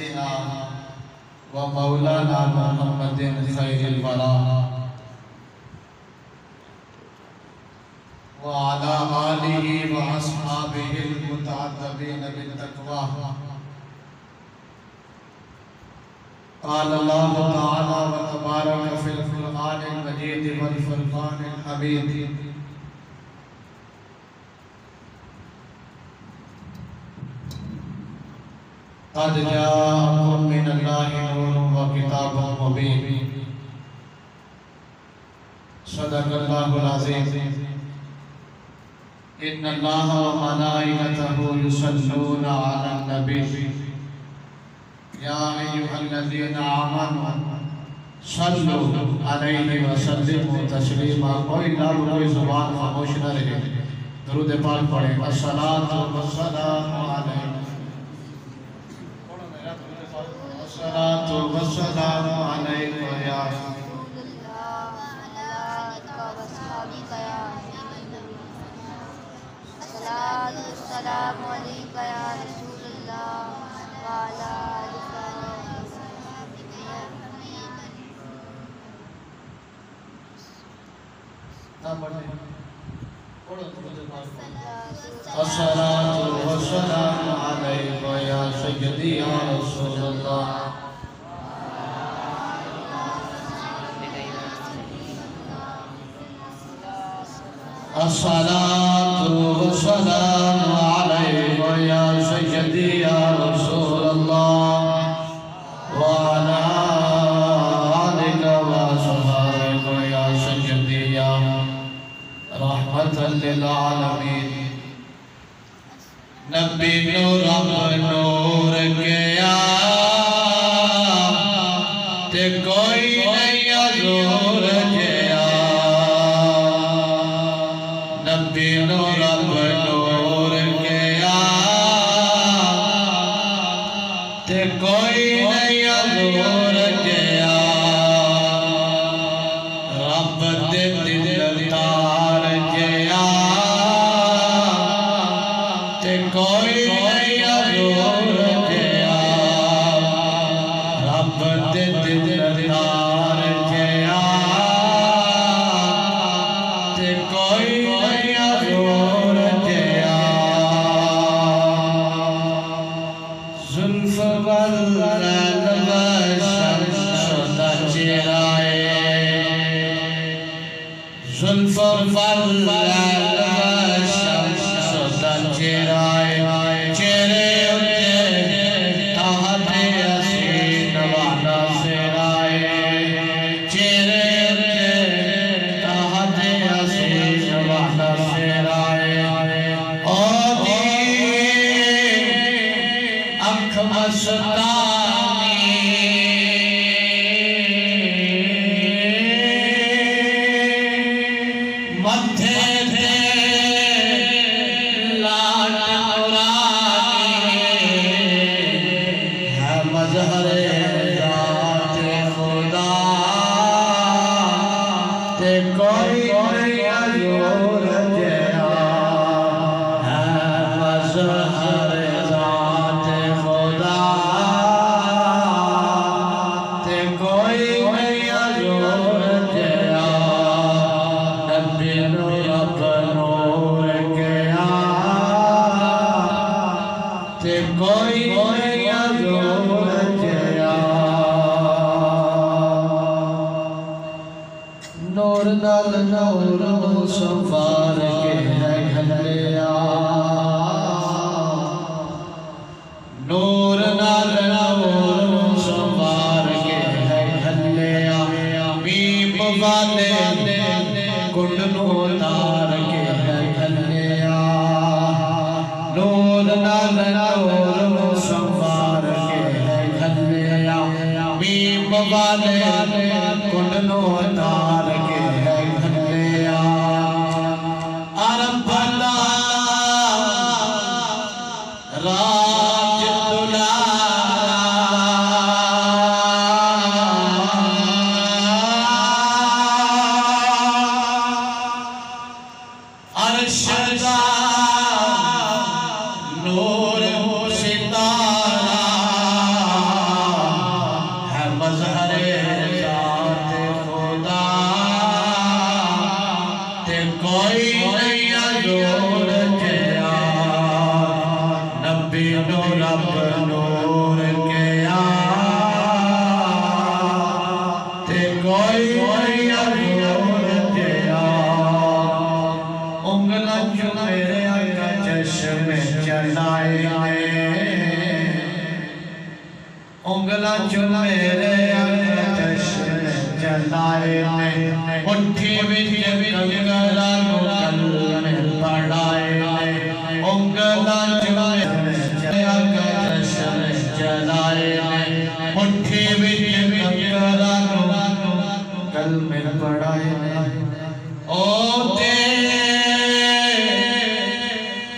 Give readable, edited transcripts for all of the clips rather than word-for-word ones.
सय्यिदिना व मौलाना मुहम्मदिन खैरिल वरा व अला आलिहि व अस्हाबिहिल मुतअद्दिबीन बित्तक़वा। क़ाल अल्लाहु तआला व तबारक फ़िल क़ुरआनिल मजीद वल फ़ुरक़ानिल हमीद। क़द जाअकुम मिनल्लाहि नूरुन व किताबुम मुबीन। सदक़ल्लाहुल अज़ीम। इन्नल्लाहा व मलाइकतहु युसल्लूना अलन नबी या अय्युहल्लज़ीना आमनू सल्लु अलैहि व सल्लिमू तस्लीमा। कोई लफ्ज़ कोई ज़ुबान खामोश न रहे, दुरूद पाक पढ़े। अस्सलातु वस्सलामु अलैका, अस्सलातु वस्सलामु अलैका या अस्सलामु अलैका या रसूलल्लाह व अला आलिका व अस्हाबिका। अस्सलातु वस्सलामु अलैका या सय्यदी या रसूलल्लाह। अस्सलातु वस्सलामु अलैका या सय्यदी या रसूलल्लाह व अला आलिका व अस्हाबिका या सय्यदी या रहमतल लिल आलमीन। नबी नूर नूर गया ते कोई नहीं हजूर गया। नबी नूर नूर गया ते कोई नहीं हजूर गया। रब दे दिलदार गया ते कोई नहीं हजूर गया। रब दे दिलदार गया ते कोई नहीं हजूर गया। जुल्फ वल जुल्फ वल चेहरे उते ताहते हसीन वाला सिराए। चेहरे उते ताहते हसीन वाला सिराए। ओ दी अख मस्तानी मथे थे लाट नूरानी है मजहरे ज़ात खुदा ते कोई नहीं हजूर गया। है मजहरे ज़ात खुदा ते कोई नहीं हजूर गया। नबी नूर नूर गया ते कोई नहीं हजूर गया। नूर नाल नूर संवार के है घलिया। नूर नाल नूर संवार के है घलिया। मीम वाले कुंड नू तार के है घलिया। नूर नाल नूर संवार के है घलिया। मीम वाले कुंड नू तार के है घलिया। अरब भला राज दुलारा अर्श दा नूर सितारा। नो रब नूर के ते कोई नूर दिया उंगला जो मेरे आका चश्मे चलाए उंगला जो मेरे आका चश्मे चलाए मुट्ठी विच कंकरा नो कलमे पढ़ाए उंगला जो मेरे आका चश्मे चलाए मुट्ठी विच कंकरा नो कलमे पढ़ाए ओ ते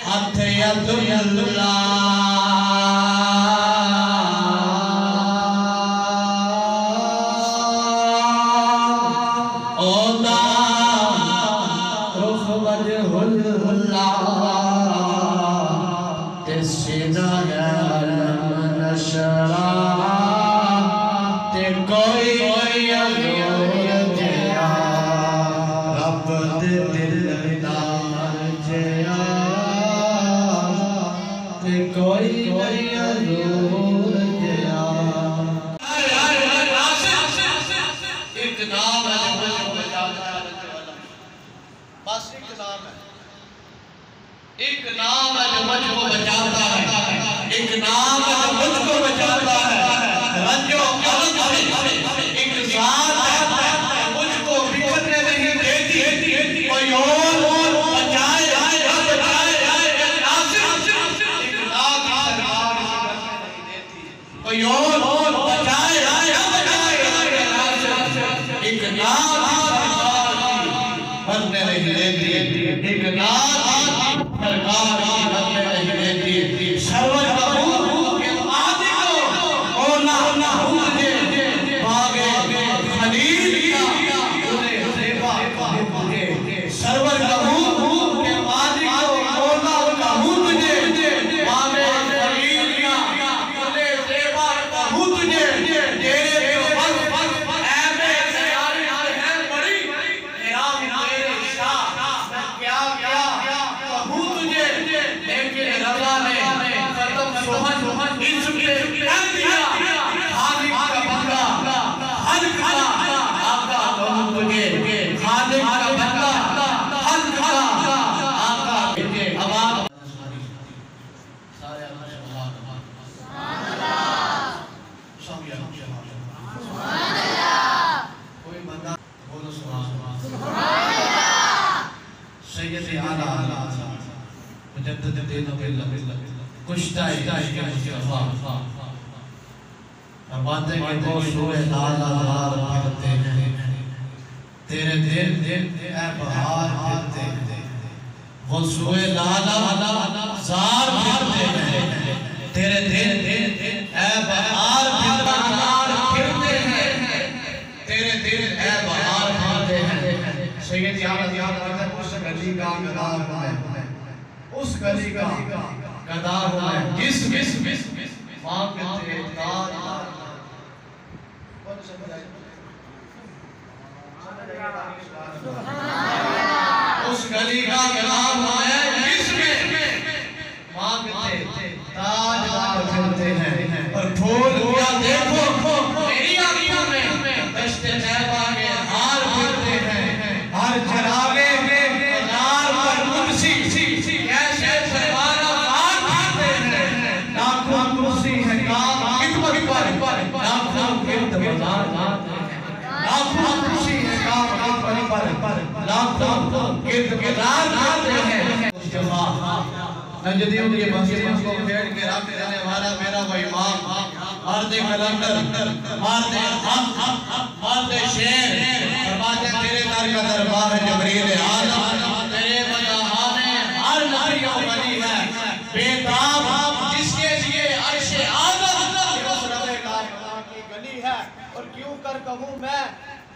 हाथ अब्दुल्ला एक नाम है जो मुझको बचाता है एक नाम है जो मुझको बचाता है रंजो अलग एक जात है मुझको बिखरने नहीं देती कोई और बचाए या बचाए एक नाम कोई और बचाए या बचाए एक नाम बनने नहीं देती एक नाम सरकार नहीं देती सर्वर के आदि को ओला मुझे बागे खलील का सेवा मुझे सर्वर के आदि को ओला मुझे बागे खलील का सेवा मुझे तेरे ऐ मेरे है बड़ी तेरा मेरे शाह क्या क्या लेकिन रज़ा ने खत्म सोहन इज्जत पे कर दिया खालिक का बंदा हल का आका कहूं तुझे खालिक का बंदा हल का आका तुझे आवाज सारे अल्लाह सुभान अल्लाह सब यहाँ सुभान अल्लाह कोई बंदा बोलो सुभान अल्लाह सैयद आला मुजद्दिद दीन बिल्ला कुश्ता इश्क मुस्तफा फरमाते हैं वो सूए लाल लाल फिरते हैं तेरे दिल ए बहार फिरते हैं वो सूए लाल जार फिरते हैं तेरे दिल ए बहार फिरते हैं तेरे दिल ए बहार फिरते हैं सैयद याद उस गली का गदार है उस गली का गदार है किस मांगते ताज उस गली का गदार है किसमें मांगते ताज फिरते हैं और फूल क्या देखो मेरी आंखों में दश्ते तैबा के हार फिरते हैं हर चरागे बाजार पर मुंशी कैसे सरवाना हार फिरते हैं लाखों कुर्सी है काम खिदमत पर लाखों गिरद बाजार लाखों कुर्सी है काम खिदमत पर लाखों गिरद बाजार करते हैं मुस्तफा नजदियों के मस्जिद को फेर के रख देने वाला मेरा वो इमाम मर्द कलंदर मर्द मर्द शेर फरमाते तेरे दर का दरबार है जबरील आलम तेरे बयाने हर नबी और वली है बेताब जिसके लिए अर्श आज़म उस रज़े कायनात की गली है और क्यों कर कहूं मैं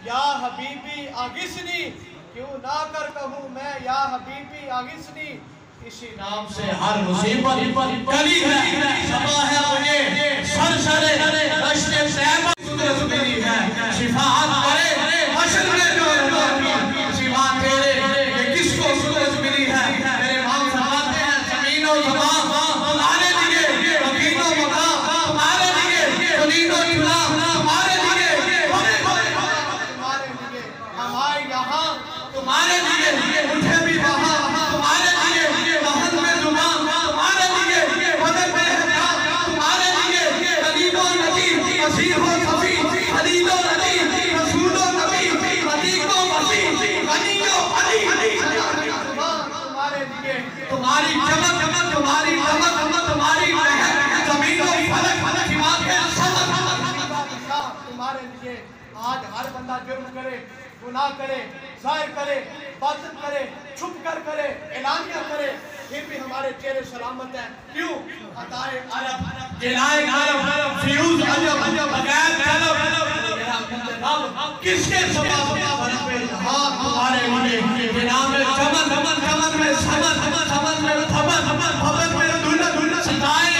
या हबीबी आगिसनी क्यों ना कर कहूं मैं या हबीबी आगिसनी इसी नाम से हर मुसीबत गली है सबा है मुझे सरसरे रश्ते तैबा कुदरत मिली है शिफाअत करे हश्र में जो शिफा तेरे ये किसको कुदरत मिली है मेरे मां फरमाते हैं जमीन और ज़बान बुलाने लगे लीजिए, आज हर बंदा जुर्म करे, गुनाह करे, जाहिर करे, बातिन करे, छुप कर करे, एलानिया करे, फिर भी हमारे चेहरे सलामत हैं। क्यों? अताए अरब, गिलाए अरब, फ्यूज अजब, बगैर तलब, किसके सबाब पे जहां तुम्हारे लिए बिना में चमन चमन चमन में समन समन समन में थमन थमन में दुल्ला दुल्ला सताए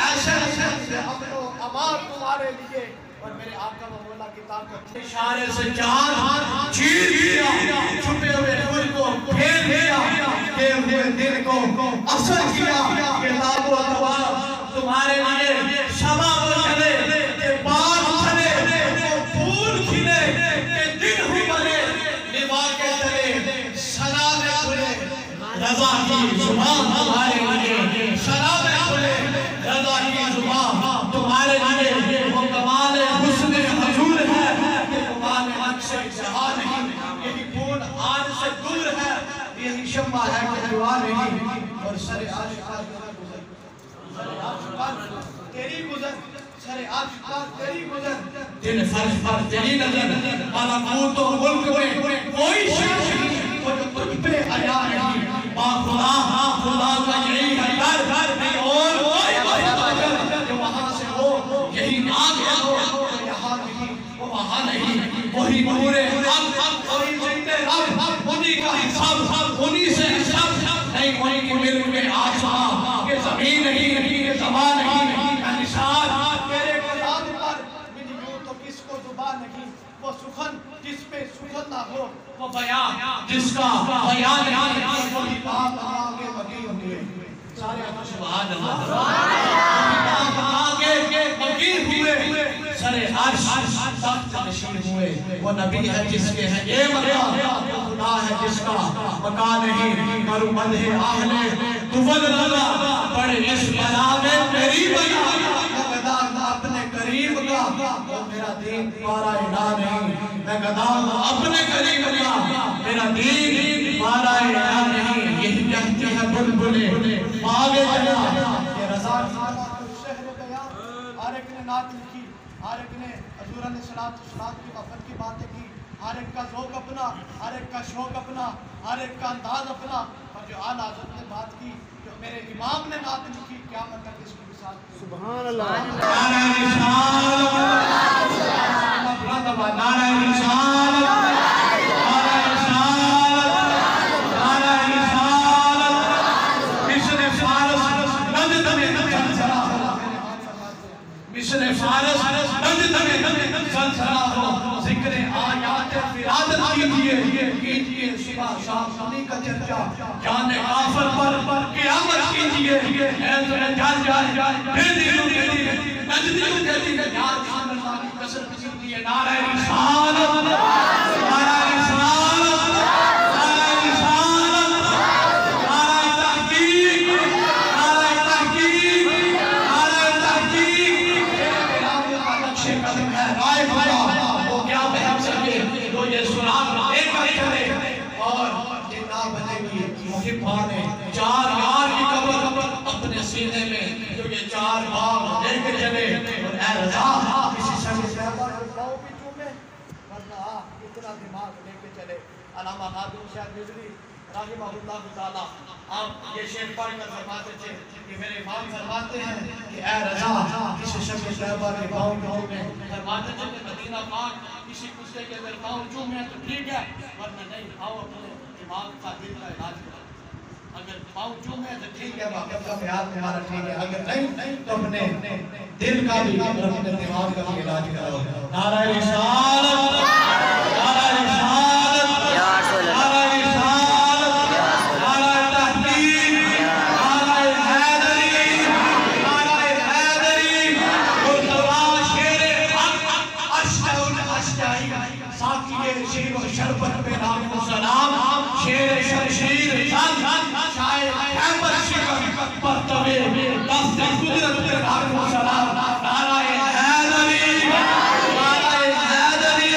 ऐसे अमार तुम्हारे लिए और मेरे आका व मौला की ताकत इशारे से जान चीर दिया, छुपे हुए दिल को फेर दिया, के हुए दिल को असर किया, के लाबो तवा तुम्हारे लिए शबा हो चले, के बाग चले, के फूल खिले, के दिन ही बने, निभा के चले, शराबे खुले, रज़ा की जुबान तुम्हारे लिए, शराबे खुले, रज़ा की जुबान तुम्हारे लिए, वो कमाल हुस्न हुजूर है, वो कमाल अक्स जहां नहीं, यही पूर्ण आज से दूर है, यही शम्मा है कि दीवार नहीं, और सरे आशिक़ार तेरी गुज़र, सरे आशिक़ार तेरी गुज़र, दिल फर्श पर तेरी नज़र, मलकूत और मुल्क में कोई शक नहीं, वो जो तुझ पे हया नहीं, माँ खुदा खुदा का यही है घर नहीं और कोई जो वहाँ से हो, यही नाम है वो यहाँ नहीं, वो वहाँ नहीं, वही पूरे वही जिंदे रब, उन्हीं का हिसाब, उन्हीं से हिसाब नहीं, वही के मिल्क में आसमां, ये ज़मीन नहीं, ये ज़मान नहीं, निशान तेरे कलाम पर मिली यूं तो किसको जुबान नहीं, वो सुखन जिस पे सुखन ना हो, वो बयान जिसका बयान नहीं, वही बात आगे बगी हुई, सारे सुभान अल्लाह आगे बगी हुए, सरे अर्श तख्त नशीन हुए, वो नबी है जिसके है ये मकान, वो खुदा है जिसका मकान नहीं, करूं मदहे आहले तुवल लगा, बड़े इस बला में मेरी बला, गदा अपने करीब का, वो मेरा दीन तुम्हारा इला नहीं, मैं गदा अपने करीब का, मेरा दीन तुम्हारा इला नहीं, यही कहती है बुलबुले आगे चला, ये रज़ा शहर गया, हर एक ने नात लिखी, हर एक ने हजूर ने सलात की वफ़त की बातें की, हर एक का ज़ौक़ अपना, हर एक का शौक़ अपना, हर एक का अंदाज़ अपना, और जो आला हज़रत ने बात की, जो मेरे इमाम ने नात लिखी, क्या मतलब इसकी मिसाल, सुभान अल्लाह, नारे रिसालत, नारे रिसालत, नारे रिसालत, नारे रिसालत, मिस्र फारस नजद में सनसरा हो, मिस्र फारस नजद में सनसरा हो, ज़िक्र आयात फिरादत कीजिए सुबह शाम उन्हीं का चर्चा, जाने काफिर पर क़यामत कीजिए, ऐसे जान फिर दिलों के लिए नजदियों के लिए याद अल्लाह की कसम कीजिए, नारे रिसालत, नारे रिसालत, नारे रिसालत, नारे तहकीक, नारे तहकीक, नारे तहकीक, नक्शे कदम है राय खुदा, वो क्या बहम सके, वो ये सुराग लेकर चले, और जिन्ना बनेगी मुहिब्बा ने चार यार की कब्र अपने सीने में, जो ये चार बाग लेके चले, और ऐ रज़ा किसी संग से पाँव भी चूमे, वरना इतना दिमाग लेके चले। अल्लामा खादिम शाह रिज़वी रहमहुल्लाह ताला आप ये शेर पढ़कर फरमाते थे कि मेरे इमाम फरमाते हैं कि ऐ रज़ा किसी शख्स शहबा के पाँव चूमे, फरमाते थे कि मदीना पाक किसी कुत्ते के अगर पाँव चूमे तो ठीक है, वरना नहीं, आओ अपने दिमाग का दिल का इलाज करो, अगर पाँव चूमे तो ठीक है, बाकी का ख्याल तुम्हारा ठीक है, अगर नहीं तो अपने दिल का भी अपने दिमाग का भी इलाज करो। नारा रिसालत, नारा रिसालत, नारा रिसालत, नारा तहकीक, नारा हैदरी, नारा हैदरी, मुर्तज़ा शेरे हक अशहउल अशजाई, साकिए शीर व शरबत पे नाम सलाम, शेर शमशीर शायर खैबर शिकर पर तवे दस्त कुदरत पे नाम सलाम, नारा हैदरी, नारा हैदरी,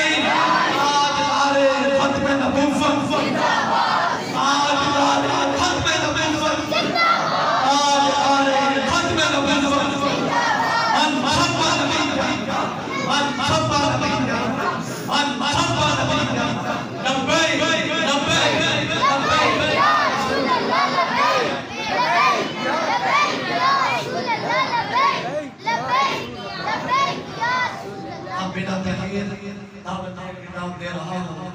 जनाब बिना तखीर दावत दे रहा हूँ।